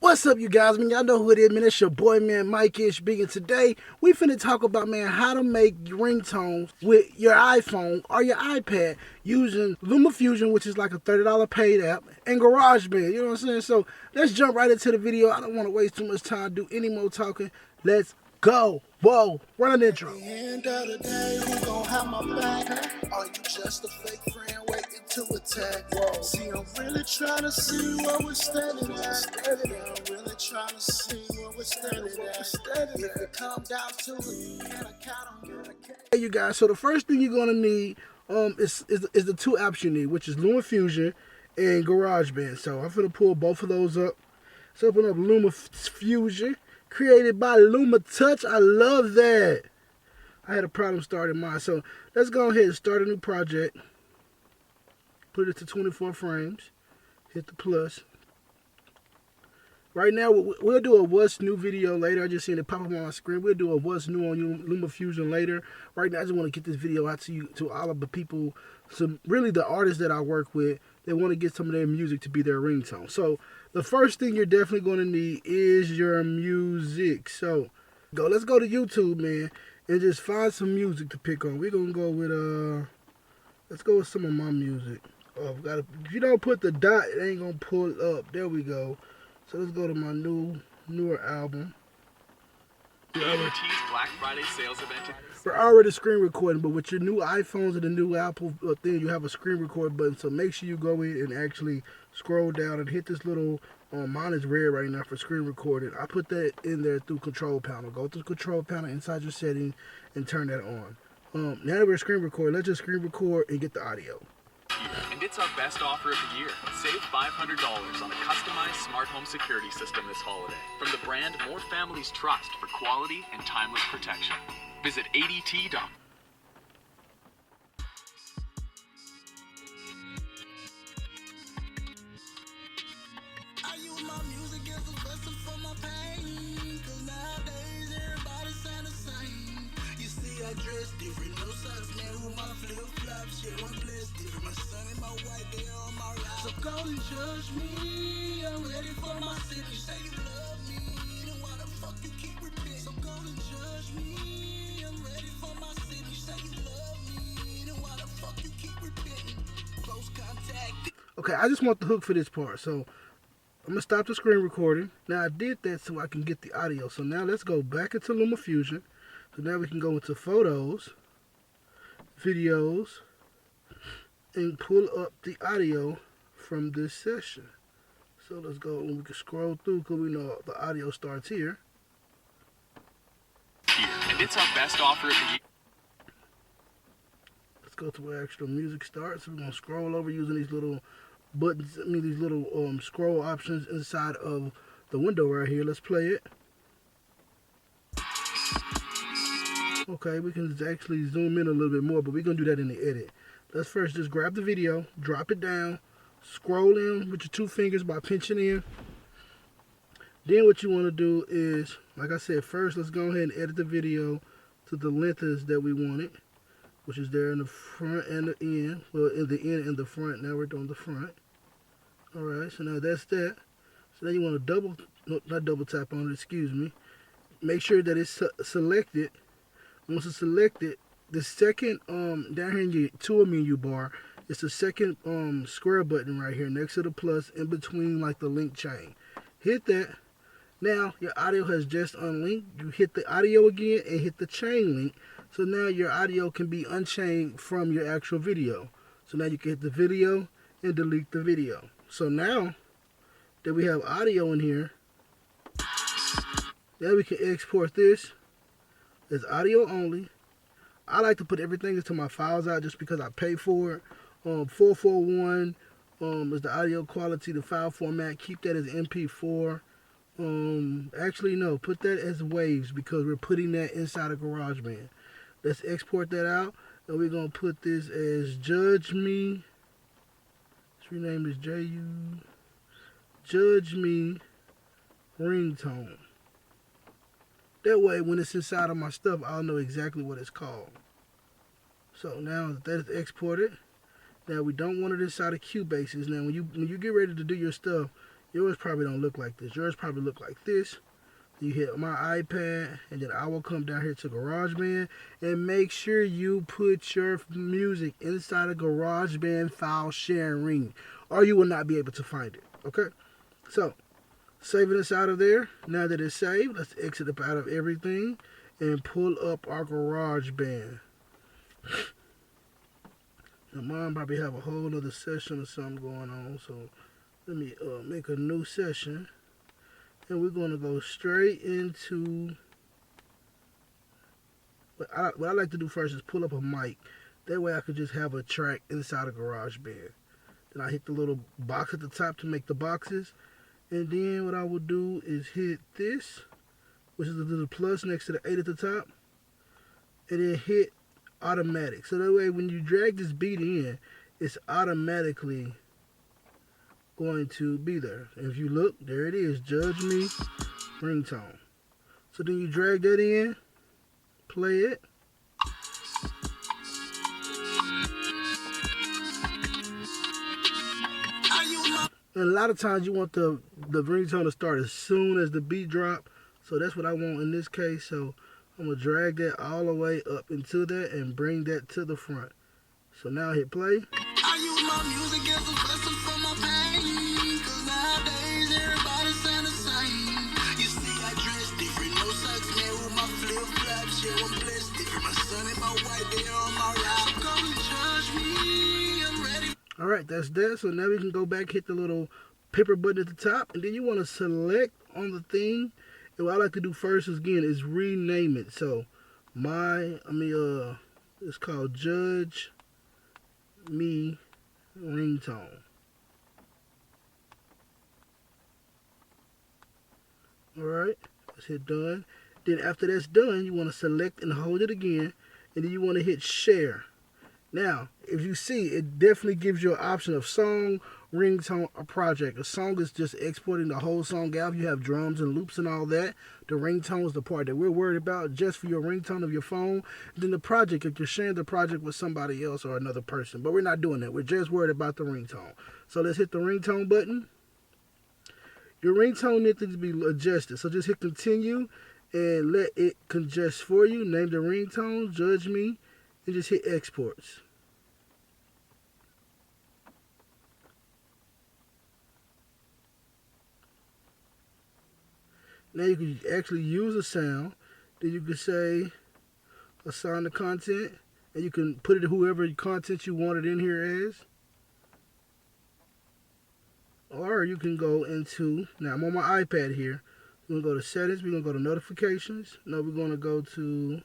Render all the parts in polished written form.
What's up, you guys? Man, y'all know who it is, man. It's your boy, man, MicIsh.B. And today, we finna talk about, man, how to make ringtones with your iPhone or your iPad using Lumafusion, which is like a $30 paid app, and garageband. You know what I'm saying? So, let's jump right into the video. I don't want to waste too much time, do any more talking. Let's go. Whoa, run an intro. At the end of the day, who gon' have my back? Are you just a fake friend waiting to attack? Whoa. See, I'm really trying to see where we're standing at. I'm really trying to see where we're standing at. If it come down to it, can I count on you? Hey, you guys, so the first thing you're going to need is the two apps you need, which is Lumafusion and GarageBand. So I'm going to pull both of those up. Let's open up Lumafusion, created by Lumatouch. I love that. I had a problem starting mine. So let's go ahead and start a new project. Put it to 24 frames. Hit the plus. Right now, we'll do a what's new video later. I just seen it pop up on my screen. We'll do a what's new on Lumafusion later. Right now, I just want to get this video out to you, to all of the people, really the artists that I work with. They want to get some of their music to be their ringtone. So the first thing you're definitely going to need is your music. So let's go to YouTube, man, and just find some music to pick on. We're gonna go with let's go with some of my music. Oh, if you don't put the dot, it ain't gonna pull up. There we go. So let's go to my newer album. Black Friday sales event. We're already screen recording, but with your new iPhones and the new Apple thing, you have a screen record button. So make sure you go in and actually scroll down and hit this little, mine is red right now for screen recording. I put that in there through control panel. Go through control panel inside your settings and turn that on. Now that we're screen recording, let's just screen record and get the audio. And it's our best offer of the year. Save $500 on a customized smart home security system this holiday. From the brand more families trust for quality and timeless protection. Visit ADT.com. I use my music as a vessel for my pain, 'cause nowadays everybody sound the same. You see, I dress different, no socks, man, who my flip-flops, yeah, one blessed different. My son and my wife, they on my ride. So go and judge me, I'm ready for my sin. You say you love me, then why the fuck you keep repeating? So go and judge me, I'm ready for my sin. You say you love me, then why the fuck you keep repeating? Close contact. Okay, I just want the hook for this part, so I'm going to stop the screen recording. Now, I did that so I can get the audio. So now let's go back into Lumafusion. So now we can go into Photos, Videos, and pull up the audio from this session. So let's go, and we can scroll through because we know the audio starts here. And it's our best offer of the year. Let's go to where actual music starts. We're going to scroll over using these little buttons, these little scroll options inside of the window right here. Let's play it. Okay, we can actually zoom in a little bit more, but we're going to do that in the edit. Let's first just grab the video, drop it down, scroll in with your two fingers by pinching in. Then what you want to do is, like I said, first let's go ahead and edit the video to the lengths that we want it, which is there in the front and the end. Well, in the end and the front. Now we're doing the front. Alright, so now that's that. So then you want to not double tap on it, excuse me. Make sure that it's selected. Once it's selected, the second, down here in your tool menu bar, it's the second square button right here next to the plus in between like the link chain. Hit that. Now your audio has just unlinked. You hit the audio again and hit the chain link. So now your audio can be unchained from your actual video. So now you can hit the video and delete the video. So now that we have audio in here, now we can export this as audio only. I like to put everything into my files out just because I pay for it. 441 is the audio quality, the file format. Keep that as MP4. Actually, no, put that as waves because we're putting that inside of GarageBand. Let's export that out, and we're going to put this as Judge Me. Let's rename this Judge Me Ringtone. That way, when it's inside of my stuff, I'll know exactly what it's called. So now that is exported, now we don't want it inside of Cubases. Now, when you get ready to do your stuff, Yours probably don't look like this. Yours probably look like this. You hit my iPad, and then I will come down here to GarageBand, and make sure you put your music inside a GarageBand file sharing ring, or you will not be able to find it. Okay? So, saving this out of there. Now that it's saved, let's exit up out of everything and pull up our GarageBand. Now, mine probably have a whole other session or something going on, so let me make a new session. And we're going to go straight into, what I like to do first is pull up a mic. That way I could just have a track inside of GarageBand. Then I hit the little box at the top to make the boxes. And then what I will do is hit this, which is the little plus next to the 8 at the top. And then hit automatic. So that way when you drag this beat in, it's automatically going to be there. And if you look, there it is, Judge Me ringtone. So then you drag that in, play it. And a lot of times you want the ringtone to start as soon as the beat drop. So that's what I want in this case. So I'm going to drag that all the way up into that and bring that to the front. So now hit play. I use my music as a vessel for my pain, 'cause nowadays everybody sound the same. You see, I dress different, no socks, man, with my flip-flops, yeah, I'm blessed different. My son and my wife, they on my ride. Come judge me, I'm ready. Alright, that's that. So now we can go back, hit the little paper button at the top, and then you want to select on the thing. And what I like to do first is, again, is rename it. So it's called Judge Me ringtone. Alright, let's hit done. Then after that's done, you want to select and hold it again, and then you want to hit share. Now, if you see, it definitely gives you an option of song, ringtone, or project. A song is just exporting the whole song out. You have drums and loops and all that. The ringtone is the part that we're worried about, just for your ringtone of your phone. Then the project, if you're sharing the project with somebody else or another person. But we're not doing that. We're just worried about the ringtone. So let's hit the ringtone button. Your ringtone needs to be adjusted. So just hit continue and let it congest for you. Name the ringtone, Judge Me, and just hit exports. Now you can actually use a sound. Then you can say assign the content, and you can put it whoever content you want it in here as. Or you can go into, now I'm on my iPad here. We're going to go to settings. We're going to go to notifications. Now we're going to go to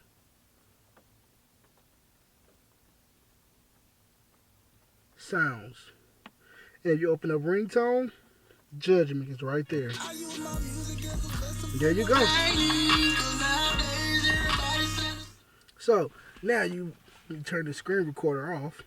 sounds. And if you open up ringtone, Judge Me is right there. There you go. So now you turn the screen recorder off.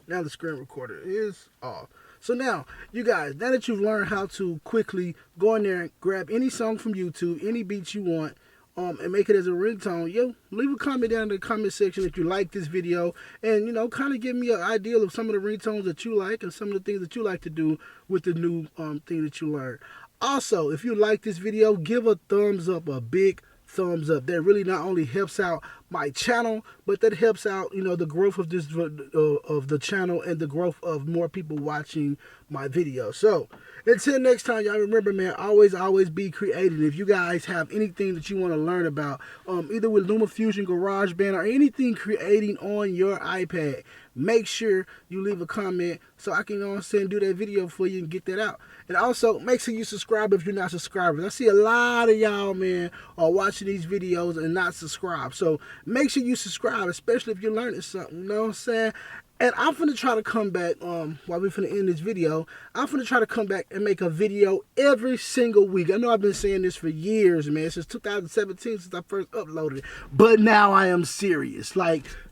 Now the screen recorder is off. So now, you guys, now that you've learned how to quickly go in there and grab any song from YouTube, any beats you want, and make it as a ringtone, leave a comment down in the comment section if you like this video, and kind of give me an idea of some of the ringtones that you like and some of the things that you like to do with the new thing that you learned. Also, if you like this video, give a thumbs up, a big thumbs up. That really not only helps out my channel, but that helps out the growth of this of the channel and the growth of more people watching my videos. So until next time, y'all remember, man, always be creative. If you guys have anything that you want to learn about, either with Lumafusion, GarageBand, or anything creating on your iPad, make sure you leave a comment so I can do that video for you and get that out. And also, make sure you subscribe if you're not subscribers. I see a lot of y'all, man, are watching these videos and not subscribed. So make sure you subscribe, especially if you're learning something, you know what I'm saying? And I'm finna try to come back, while we're finna end this video, I'm finna try to come back and make a video every single week. I know I've been saying this for years, man, since 2017, since I first uploaded it. But now I am serious,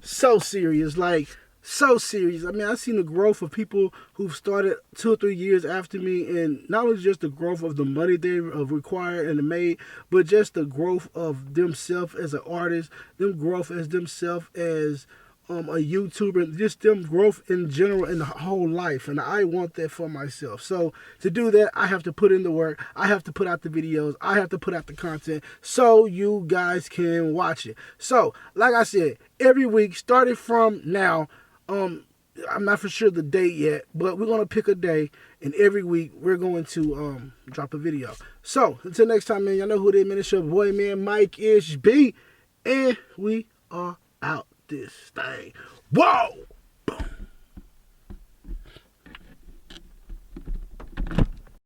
so serious, so serious. I mean, I've seen the growth of people who've started 2 or 3 years after me, and not only just the growth of the money they have required and made, but just the growth of themselves as an artist, them growth as themselves as a YouTuber, just them growth in general in the whole life, and I want that for myself. So to do that, I have to put in the work, I have to put out the videos, I have to put out the content so you guys can watch it. So like I said, every week starting from now, I'm not for sure the date yet, but we're gonna pick a day, and every week we're going to drop a video. So until next time, man, y'all know who it is, man. It's your boy, man, MicIsh.B, and we are out this thing. Whoa!